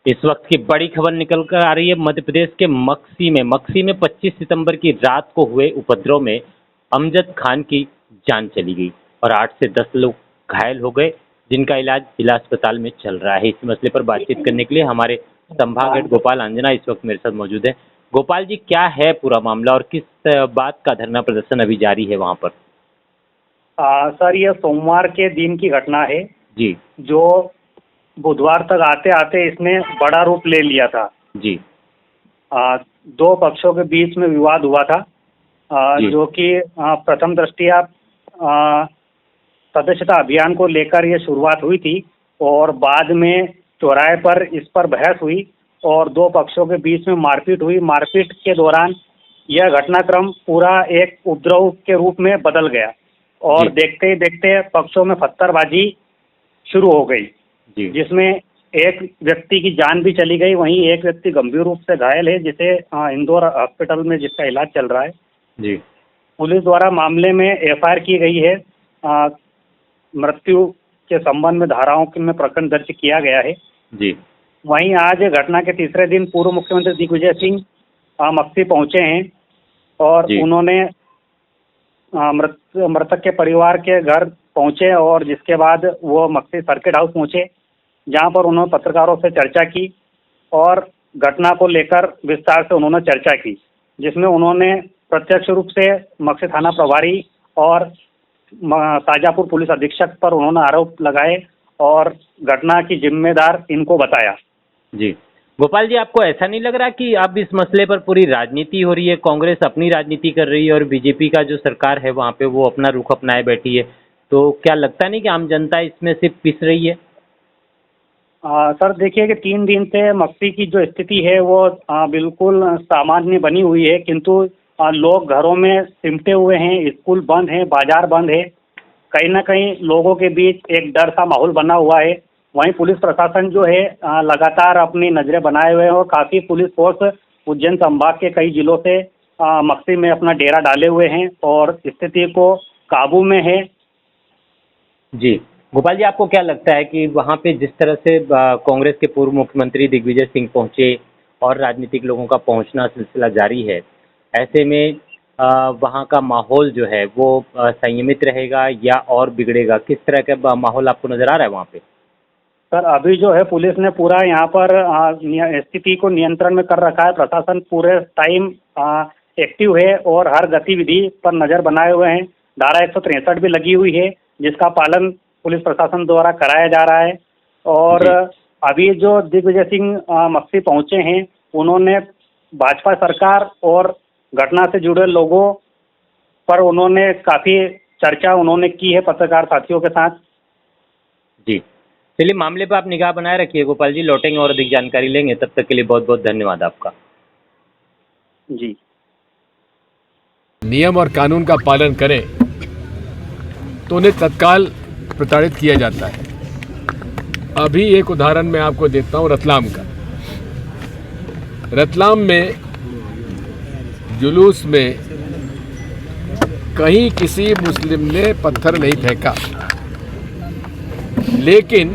इस वक्त की बड़ी खबर निकल कर आ रही है मध्य प्रदेश के मक्सी में 25 सितंबर की रात को हुए उपद्रव में अमजद खान की जान चली गई और 8 से 10 लोग घायल हो गए, जिनका इलाज जिला अस्पताल में चल रहा है। इस मसले पर बातचीत करने के लिए हमारे संभाग हेड गोपाल अंजना इस वक्त मेरे साथ मौजूद है। गोपाल जी, क्या है पूरा मामला और किस बात का धरना प्रदर्शन अभी जारी है वहाँ पर? सर, ये सोमवार के दिन की घटना है जी जो बुधवार तक आते आते इसने बड़ा रूप ले लिया था। जी दो पक्षों के बीच में विवाद हुआ था, जो कि प्रथम दृष्टया सदस्यता अभियान को लेकर ये शुरुआत हुई थी और बाद में चौराहे पर इस पर बहस हुई और दो पक्षों के बीच में मारपीट हुई। मारपीट के दौरान यह घटनाक्रम पूरा एक उपद्रव के रूप में बदल गया और देखते ही देखते पक्षों में पत्थरबाजी शुरू हो गई, जिसमें एक व्यक्ति की जान भी चली गई। वहीं एक व्यक्ति गंभीर रूप से घायल है, जिसे इंदौर हॉस्पिटल में जिसका इलाज चल रहा है। जी पुलिस द्वारा मामले में एफआईआर की गई है। मृत्यु के संबंध में धाराओं में प्रकरण दर्ज किया गया है। जी वहीं आज घटना के तीसरे दिन पूर्व मुख्यमंत्री दिग्विजय सिंह मक्सी पहुंचे हैं और उन्होंने मृतक के परिवार के घर पहुंचे और जिसके बाद वो मक्सी सर्किट हाउस पहुंचे, जहां पर उन्होंने पत्रकारों से चर्चा की और घटना को लेकर विस्तार से उन्होंने चर्चा की, जिसमें उन्होंने प्रत्यक्ष रूप से मक्सी थाना प्रभारी और ताजापुर पुलिस अधीक्षक पर उन्होंने आरोप लगाए और घटना की जिम्मेदार इनको बताया। जी गोपाल जी, आपको ऐसा नहीं लग रहा कि अब इस मसले पर पूरी राजनीति हो रही है? कांग्रेस अपनी राजनीति कर रही है और बीजेपी का जो सरकार है वहाँ पे वो अपना रुख अपनाए बैठी है, तो क्या लगता नहीं कि आम जनता इसमें सिर्फ पिस रही है? सर देखिए कि 3 दिन से मक्सी की जो स्थिति है वो बिल्कुल सामान्य बनी हुई है, किंतु लोग घरों में सिमटे हुए हैं, स्कूल बंद हैं, बाजार बंद है। कहीं ना कहीं लोगों के बीच एक डर सा माहौल बना हुआ है। वहीं पुलिस प्रशासन जो है लगातार अपनी नजरें बनाए हुए हैं और काफ़ी पुलिस फोर्स उज्जैन संभाग के कई जिलों से मक्सी में अपना डेरा डाले हुए हैं और स्थिति को काबू में है। जी गोपाल जी, आपको क्या लगता है कि वहाँ पे जिस तरह से कांग्रेस के पूर्व मुख्यमंत्री दिग्विजय सिंह पहुँचे और राजनीतिक लोगों का पहुँचना सिलसिला जारी है, ऐसे में वहाँ का माहौल जो है वो संयमित रहेगा या और बिगड़ेगा? किस तरह का माहौल आपको नज़र आ रहा है वहाँ पे? सर अभी जो है पुलिस ने पूरा यहाँ पर स्थिति को नियंत्रण में कर रखा है। प्रशासन पूरे टाइम एक्टिव है और हर गतिविधि पर नज़र बनाए हुए हैं। धारा 163 भी लगी हुई है, जिसका पालन पुलिस प्रशासन द्वारा कराया जा रहा है। और अभी जो दिग्विजय सिंह मक्सी पहुँचे हैं, उन्होंने भाजपा सरकार और घटना से जुड़े लोगों पर उन्होंने काफ़ी चर्चा उन्होंने की है पत्रकार साथियों के साथ। जी चलिए, मामले पर आप निगाह बनाए रखिए गोपाल जी, लौटेंगे और अधिक जानकारी लेंगे। तब तक के लिए बहुत बहुत धन्यवाद आपका। जी, नियम और कानून का पालन करें तो उन्हें तत्काल प्रताड़ित किया जाता है। अभी एक उदाहरण मैं आपको देता हूं रतलाम का। रतलाम में जुलूस में कहीं किसी मुस्लिम ने पत्थर नहीं फेंका, लेकिन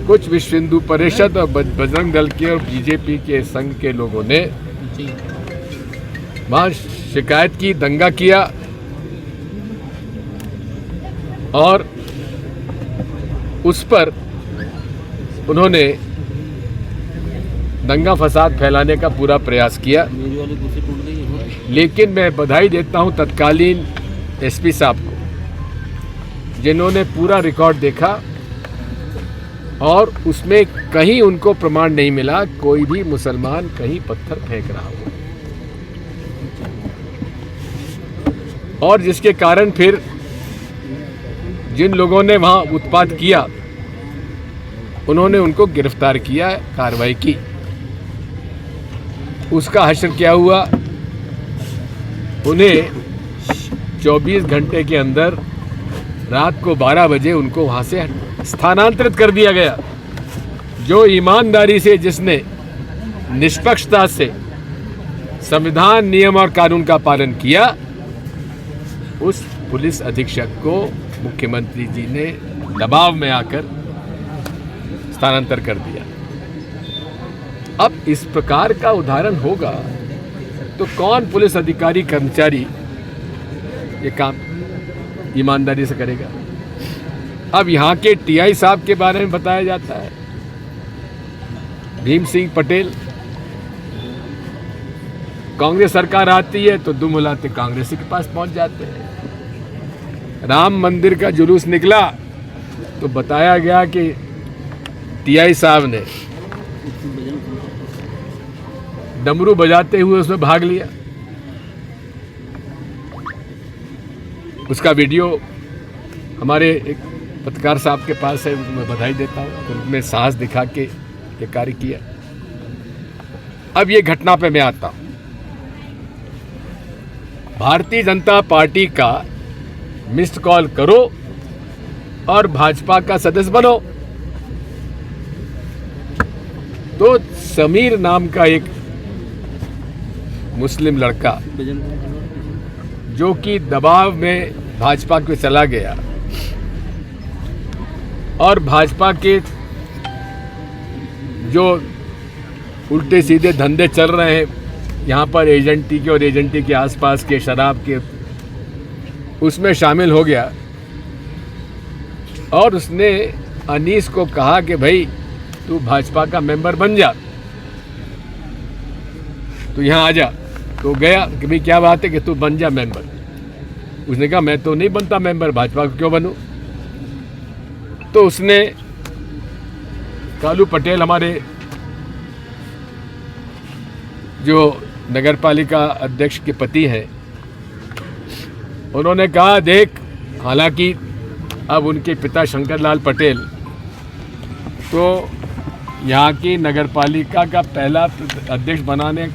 कुछ विश्व हिंदू परिषद और बजरंग दल के और बीजेपी के संघ के लोगों ने वहां शिकायत की, दंगा किया और उस पर उन्होंने दंगा फसाद फैलाने का पूरा प्रयास किया। लेकिन मैं बधाई देता हूं तत्कालीन एसपी साहब को, जिन्होंने पूरा रिकॉर्ड देखा और उसमें कहीं उनको प्रमाण नहीं मिला कोई भी मुसलमान कहीं पत्थर फेंक रहा हो। और जिसके कारण फिर जिन लोगों ने वहां उत्पात किया उन्होंने उनको गिरफ्तार किया, कार्रवाई की। उसका हश्र क्या हुआ, उन्हें 24 घंटे के अंदर रात को 12 बजे उनको वहां से स्थानांतरित कर दिया गया। जो ईमानदारी से, जिसने निष्पक्षता से संविधान, नियम और कानून का पालन किया, उस पुलिस अधीक्षक को मुख्यमंत्री जी ने दबाव में आकर स्थानांतर कर दिया। अब इस प्रकार का उदाहरण होगा तो कौन पुलिस अधिकारी कर्मचारी ये काम ईमानदारी से करेगा। अब यहाँ के टीआई साहब के बारे में बताया जाता है, भीम सिंह पटेल, कांग्रेस सरकार आती है तो दुम हिलाते कांग्रेस के पास पहुंच जाते हैं। राम मंदिर का जुलूस निकला तो बताया गया कि टीआई साहब ने डमरू बजाते हुए उसमें भाग लिया। उसका वीडियो हमारे एक पत्रकार साहब के पास है, उनको मैं बधाई देता हूँ, उन्होंने साहस दिखा के ये कार्य किया। अब ये घटना पे मैं आता हूँ। भारतीय जनता पार्टी का मिस्ड कॉल करो और भाजपा का सदस्य बनो। तो समीर नाम का एक मुस्लिम लड़का जो कि दबाव में भाजपा को चला गया और भाजपा के जो उल्टे सीधे धंधे चल रहे हैं यहाँ पर एजेंटी के और एजेंटी के आसपास के शराब के, उसमें शामिल हो गया और उसने अनीस को कहा कि भाई तू भाजपा का मेंबर बन जा, तू यहाँ आ जा। तो गया कि भाई क्या बात है कि तू बन जा मेंबर। उसने कहा मैं तो नहीं बनता मेंबर, भाजपा को क्यों बनूं। तो उसने कालू पटेल हमारे जो नगर पालिका अध्यक्ष के पति हैं, उन्होंने कहा देख, हालांकि अब उनके पिता शंकर लाल पटेल तो यहाँ की नगर पालिका का पहला अध्यक्ष बनाने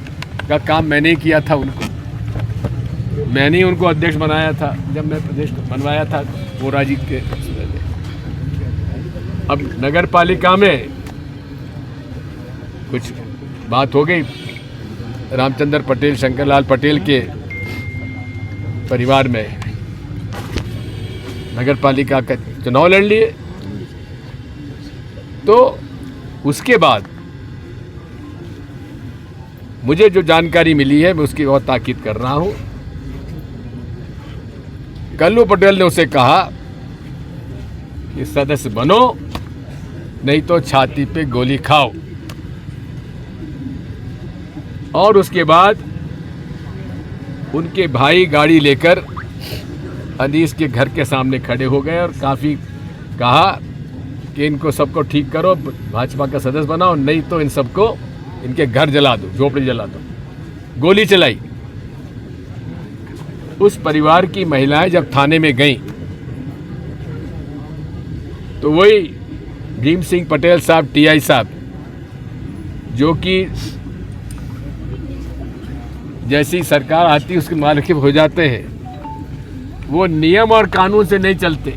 का काम मैंने ही किया था, मैंने ही उनको अध्यक्ष बनाया था जब मैं प्रदेश बनवाया था वोरा जी के। अब नगर पालिका में कुछ बात हो गई, रामचंद्र पटेल शंकरलाल पटेल के परिवार में नगर पालिका का चुनाव लड़ लिए। तो उसके बाद मुझे जो जानकारी मिली है मैं उसकी और ताकीद कर रहा हूं। कल्लू पटेल ने उसे कहा कि सदस्य बनो नहीं तो छाती पे गोली खाओ। और उसके बाद उनके भाई गाड़ी लेकर अनीस के घर के सामने खड़े हो गए और काफ़ी कहा कि इनको सबको ठीक करो, भाजपा का सदस्य बनाओ, नहीं तो इन सबको इनके घर जला दो, झोपड़ी जला दो। गोली चलाई। उस परिवार की महिलाएं जब थाने में गईं तो वही भीम सिंह पटेल साहब टीआई साहब, जो कि जैसी सरकार आती उसके मालिक हो जाते हैं, वो नियम और कानून से नहीं चलते,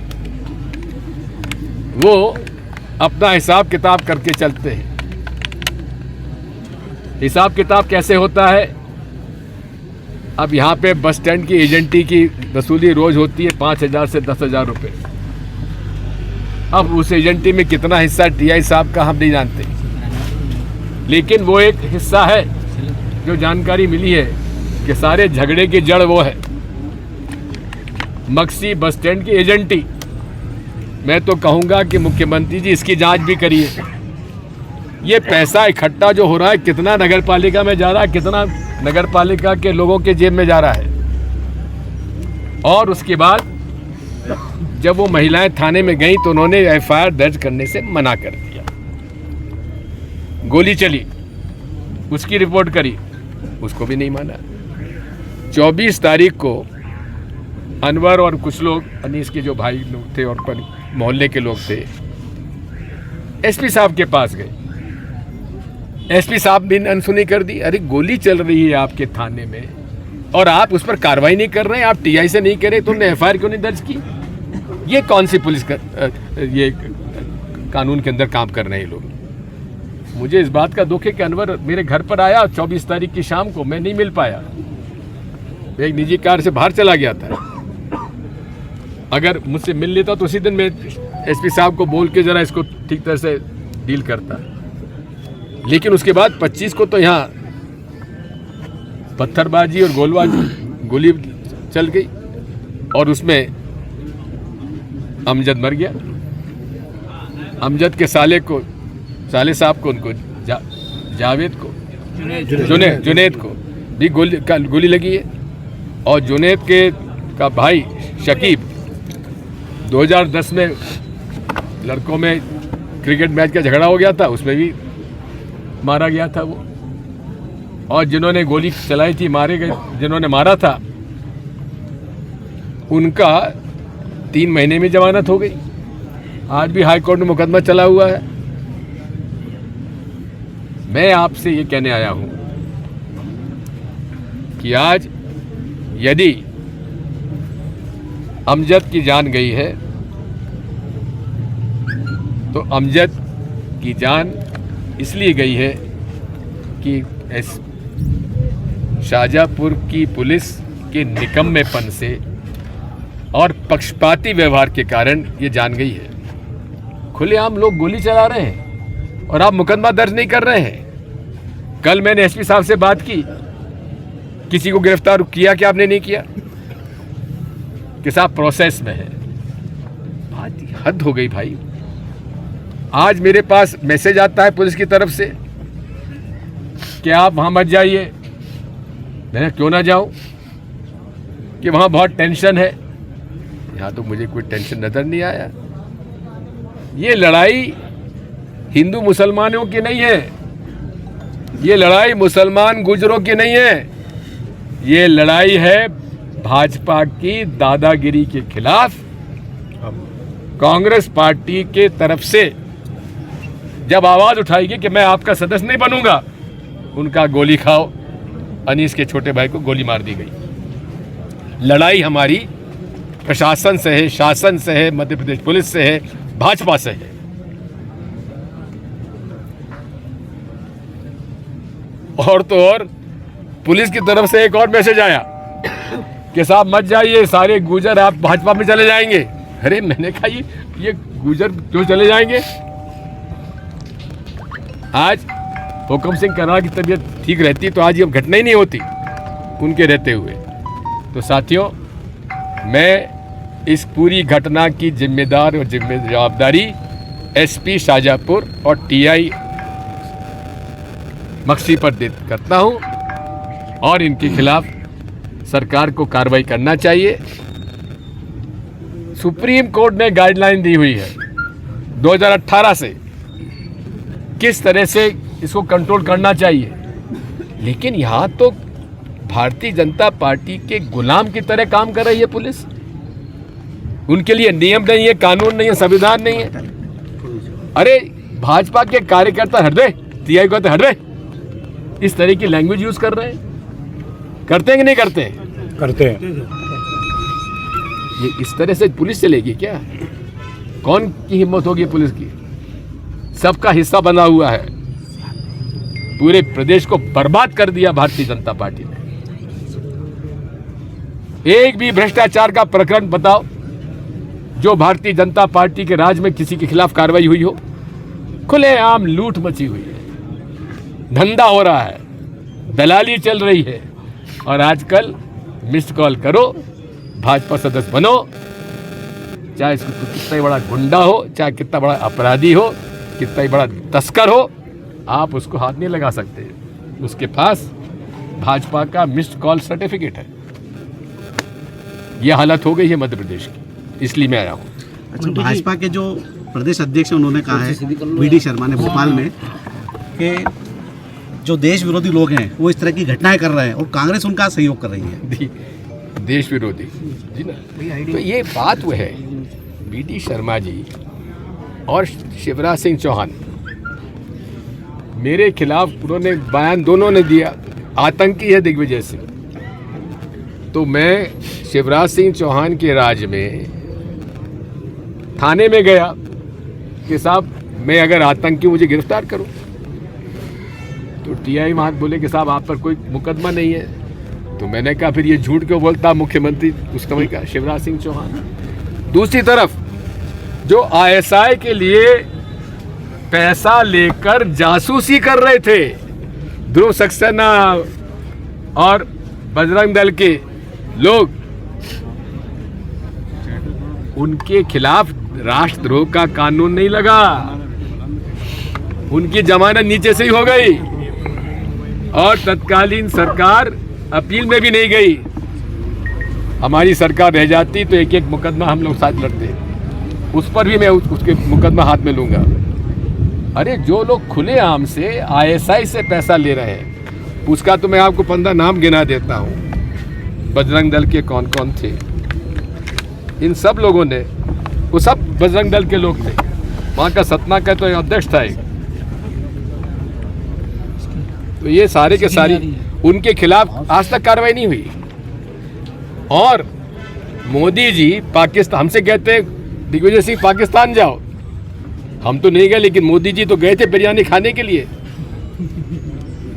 वो अपना हिसाब किताब करके चलते हैं। हिसाब किताब कैसे होता है? अब यहाँ पे बस स्टैंड की एजेंटी की वसूली रोज होती है 5,000 से 10,000 रुपये। अब उस एजेंटी में कितना हिस्सा टीआई साहब का हम नहीं जानते, लेकिन वो एक हिस्सा है जो जानकारी मिली है कि सारे झगड़े की जड़ वो है मक्सी बस स्टैंड की एजेंटी। मैं तो कहूँगा कि मुख्यमंत्री जी इसकी जांच भी करिए। ये पैसा इकट्ठा जो हो रहा है कितना नगर पालिका में जा रहा है, कितना नगर पालिका के लोगों के जेब में जा रहा है। और उसके बाद जब वो महिलाएं थाने में गईं तो उन्होंने एफआईआर दर्ज करने से मना कर दिया। गोली चली, उसकी रिपोर्ट करी, उसको भी नहीं माना। 24 तारीख को अनवर और कुछ लोग, अनीस के जो भाई लोग थे और मोहल्ले के लोग थे, एसपी साहब के पास गए। एसपी साहब भी अनसुनी कर दी। अरे गोली चल रही है आपके थाने में और आप उस पर कार्रवाई नहीं कर रहे हैं, आप टीआई से नहीं करे, तुमने एफआईआर क्यों नहीं दर्ज की? ये कौन सी पुलिस ये कानून के अंदर काम कर रहे हैं लोग। मुझे इस बात का दुख है कि अनवर मेरे घर पर आया 24 तारीख की शाम को, मैं नहीं मिल पाया, एक निजी कार से बाहर चला गया था। अगर मुझसे मिल लेता तो उसी दिन मैं एसपी साहब को बोल के जरा इसको ठीक तरह से डील करता। लेकिन उसके बाद 25 को तो यहाँ पत्थरबाजी और गोली चल गई और उसमें अमजद मर गया। अमजद के साले साहब को, उनको जावेद को, जुनैद को भी गोली लगी है। और जुनैद का भाई शकीब 2010 में लड़कों में क्रिकेट मैच का झगड़ा हो गया था, उसमें भी मारा गया था वो। और जिन्होंने गोली चलाई थी, जिन्होंने मारा था, उनका 3 महीने में जमानत हो गई। आज भी हाई कोर्ट में मुकदमा चला हुआ है। मैं आपसे ये कहने आया हूं कि आज यदि अमजद की जान गई है तो अमजद की जान इसलिए गई है कि शाहजहाँपुर की पुलिस के निकम्मेपन से और पक्षपाती व्यवहार के कारण ये जान गई है। खुलेआम लोग गोली चला रहे हैं और आप मुकदमा दर्ज नहीं कर रहे हैं। कल मैंने एसपी साहब से बात की, किसी को गिरफ्तार किया कि आपने नहीं किया, कि साहब प्रोसेस में है। बात हद हो गई भाई। आज मेरे पास मैसेज आता है पुलिस की तरफ से कि आप वहां मत जाइए। मैं क्यों ना जाऊं, कि वहां बहुत टेंशन है। यहां तो मुझे कोई टेंशन नजर नहीं आया। ये लड़ाई हिंदू मुसलमानों की नहीं है, ये लड़ाई मुसलमान गुजरों की नहीं है, ये लड़ाई है भाजपा की दादागिरी के खिलाफ। कांग्रेस पार्टी के तरफ से जब आवाज उठाएगी कि मैं आपका सदस्य नहीं बनूंगा, उनका गोली खाओ। अनीस के छोटे भाई को गोली मार दी गई। लड़ाई हमारी प्रशासन से है, शासन से है, मध्य प्रदेश पुलिस से है, भाजपा से है। और तो और पुलिस की तरफ से एक और मैसेज आया कि साहब मत जाइए, सारे गुजर आप भाजपा में चले जाएंगे। अरे मैंने कहा ये गुजर क्यों चले जाएंगे? आज हुक्म सिंह करार की तबीयत ठीक रहती तो आज ये घटना ही नहीं होती उनके रहते हुए। तो साथियों, मैं इस पूरी घटना की जिम्मेदार और जवाबदारी एसपी शाहजहाँपुर और टीआई मक्सी पर करता हूं और इनके खिलाफ सरकार को कार्रवाई करना चाहिए। सुप्रीम कोर्ट ने गाइडलाइन दी हुई है 2018 से किस तरह से इसको कंट्रोल करना चाहिए, लेकिन यहाँ तो भारतीय जनता पार्टी के गुलाम की तरह काम कर रही है पुलिस। उनके लिए नियम नहीं है, कानून नहीं है, संविधान नहीं है। अरे भाजपा के कार्यकर्ता हट दे, टीआई को हट दे, इस तरह की लैंग्वेज यूज कर रहे हैं। करते हैं कि नहीं करते हैं? करते हैं। ये इस तरह से पुलिस चलेगी क्या? कौन की हिम्मत होगी पुलिस की? सबका हिस्सा बना हुआ है, पूरे प्रदेश को बर्बाद कर दिया भारतीय जनता पार्टी ने। एक भी भ्रष्टाचार का प्रकरण बताओ जो भारतीय जनता पार्टी के राज में किसी के खिलाफ कार्रवाई हुई हो? खुलेआम लूट मची हुई है, धंधा हो रहा है, दलाली चल रही है। और आजकल मिस्ड कॉल करो, भाजपा सदस्य बनो, चाहे इसको कितना ही बड़ा गुंडा हो, चाहे कितना बड़ा अपराधी हो, कितना ही बड़ा तस्कर हो, आप उसको हाथ नहीं लगा सकते। उसके पास भाजपा का मिस्ड कॉल सर्टिफिकेट है। यह हालत हो गई है मध्य प्रदेश की, इसलिए मैं आया हूँ। अच्छा, भाजपा के जो प्रदेश अध्यक्ष उन्होंने कहा है वी.डी. शर्मा ने भोपाल में कि जो देश विरोधी लोग हैं वो इस तरह की घटनाएं कर रहे हैं और कांग्रेस उनका सहयोग कर रही है। देश विरोधी जी ना, तो ये बात वो है, वी.डी. शर्मा जी और शिवराज सिंह चौहान मेरे खिलाफ उन्होंने बयान दोनों ने दिया, आतंकी है दिग्विजय सिंह। तो मैं शिवराज सिंह चौहान के राज में थाने में गया कि साहब मैं अगर आतंकी मुझे गिरफ्तार करो, तो टीआई वहाँ बोले कि साहब आप पर कोई मुकदमा नहीं है। तो मैंने कहा फिर ये झूठ क्यों बोलता मुख्यमंत्री उस समय का शिवराज सिंह चौहान। दूसरी तरफ जो आईएसआई के लिए पैसा लेकर जासूसी कर रहे थे। ध्रुव सक्सेना और बजरंग दल के लोग, उनके खिलाफ राष्ट्रद्रोह का कानून नहीं लगा, उनकी जमानत नीचे से ही हो गई और तत्कालीन सरकार अपील में भी नहीं गई। हमारी सरकार रह जाती तो एक एक मुकदमा हम लोग साथ लड़ते, उस पर भी मैं उसके मुकदमा हाथ में लूंगा। अरे जो लोग खुलेआम से आईएसआई से पैसा ले रहे हैं, उसका तो मैं आपको 15 नाम गिना देता हूँ। बजरंग दल के कौन कौन थे, इन सब लोगों ने, वो सब बजरंग दल के लोग थे। वहाँ का सतना का तो अध्यक्ष था एक। तो ये सारे के सारी उनके खिलाफ आज तक कार्रवाई नहीं हुई। और मोदी जी पाकिस्तान, हमसे कहते हैं दिग्विजय सिंह पाकिस्तान जाओ, हम तो नहीं गए, लेकिन मोदी जी तो गए थे बिरयानी खाने के लिए।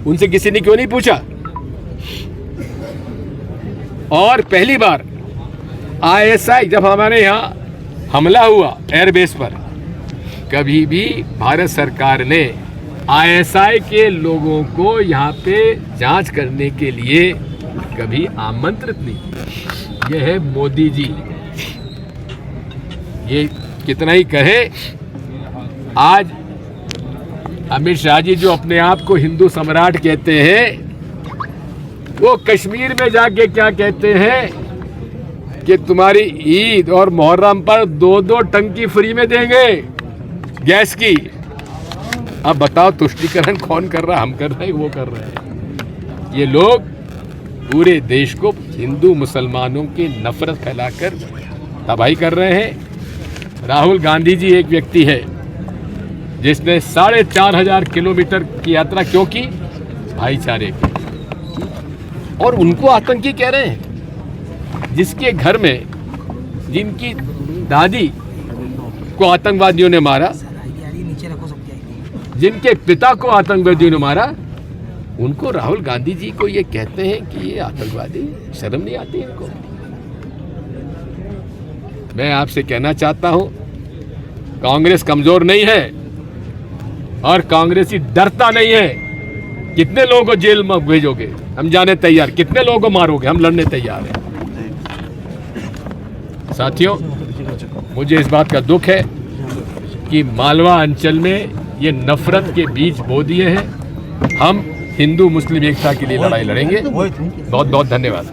उनसे किसी ने क्यों नहीं पूछा? और पहली बार आईएसआई जब हमारे यहाँ हमला हुआ एयरबेस पर, कभी भी भारत सरकार ने आईएसआई के लोगों को यहाँ पे जांच करने के लिए कभी आमंत्रित नहीं किया। यह है मोदी जी। ये कितना ही कहे, आज अमित शाह जी जो अपने आप को हिंदू सम्राट कहते हैं, वो कश्मीर में जाके क्या कहते हैं कि तुम्हारी ईद और मुहर्रम पर 2-2 टंकी फ्री में देंगे गैस की। अब बताओ तुष्टीकरण कौन कर रहा है? हम कर रहे हैं, वो कर रहे हैं। ये लोग पूरे देश को हिंदू मुसलमानों की नफरत फैलाकर तबाही कर रहे हैं। राहुल गांधी जी एक व्यक्ति है जिसने 4,500 किलोमीटर की यात्रा क्यों की? भाईचारे की। और उनको आतंकी कह रहे हैं, जिसके घर में जिनकी दादी को आतंकवादियों ने मारा, जिनके पिता को आतंकवादियों ने मारा, उनको राहुल गांधी जी को ये कहते हैं कि ये आतंकवादी। शर्म नहीं आती इनको? मैं आपसे कहना चाहता हूं, कांग्रेस कमजोर नहीं है और कांग्रेसी डरता नहीं है। कितने लोगों को जेल में भेजोगे? हम जाने तैयार। कितने लोगों को मारोगे? हम लड़ने तैयार हैं। साथियों, मुझे इस बात का दुख है कि मालवा अंचल में ये नफरत के बीज बो दिए हैं। हम हिंदू मुस्लिम एकता के लिए लड़ाई लड़ेंगे। बहुत बहुत धन्यवाद।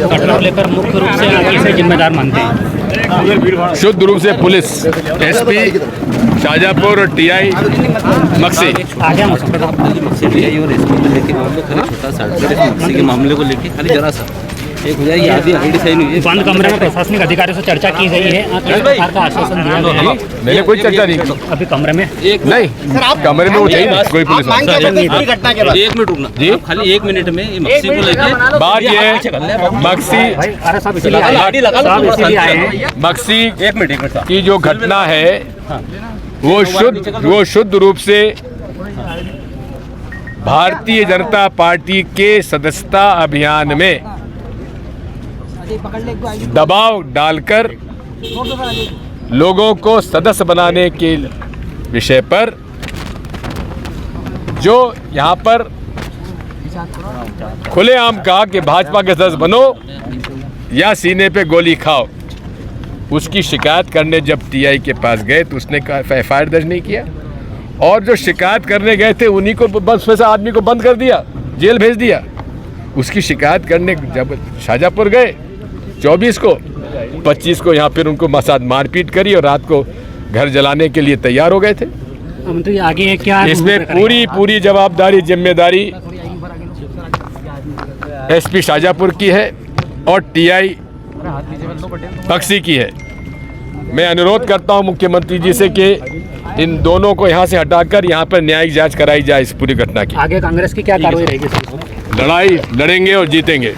घटना लेकर मुख्य रूप से आप किसे जिम्मेदार मानते हैं? शुद्ध रूप से पुलिस, एसपी शाहजहाँपुर और टीआई मक्सी। मक्सी के मामले को लेकर खाली जरा सा एक हो जाए, ये आईडी सही नहीं है। बंद कमरे में प्रशासनिक अधिकारियों से चर्चा की गई है, किस प्रकार का आश्वासन दिया गया है? मैंने कोई चर्चा नहीं की। अभी कमरे में नहीं, कमरे में वो चाहिए कोई पुलिस। घटना के बाद 1 मिनट रुकना जी, खाली 1 मिनट में मक्सी को लेकर बात ये है, मक्सी की जो घटना है वो शुद्ध रूप से भारतीय जनता पार्टी के सदस्यता अभियान में दबाव डालकर लोगों को सदस्य बनाने के विषय पर, जो यहाँ पर खुलेआम कहा कि भाजपा के सदस्य बनो या सीने पे गोली खाओ, उसकी शिकायत करने जब टीआई के पास गए तो उसने एफआईआर दर्ज नहीं किया। और जो शिकायत करने गए थे उन्हीं को बस में से आदमी को बंद कर दिया, जेल भेज दिया। उसकी शिकायत करने जब शाहजहाँपुर गए 24 को, 25 को यहाँ फिर उनको साथ मारपीट करी और रात को घर जलाने के लिए तैयार हो गए थे। मंत्री आगे क्या इसमें पूरी जवाबदारी, जिम्मेदारी एसपी शाहजहाँपुर की है और टीआई बक्सी की है। मैं अनुरोध करता हूं मुख्यमंत्री जी से कि इन दोनों को यहां से हटाकर यहां पर न्यायिक जांच कराई जाए इस पूरी घटना की। आगे कांग्रेस की क्या कार्रवाई रहेगी? लड़ाई लड़ेंगे और जीतेंगे।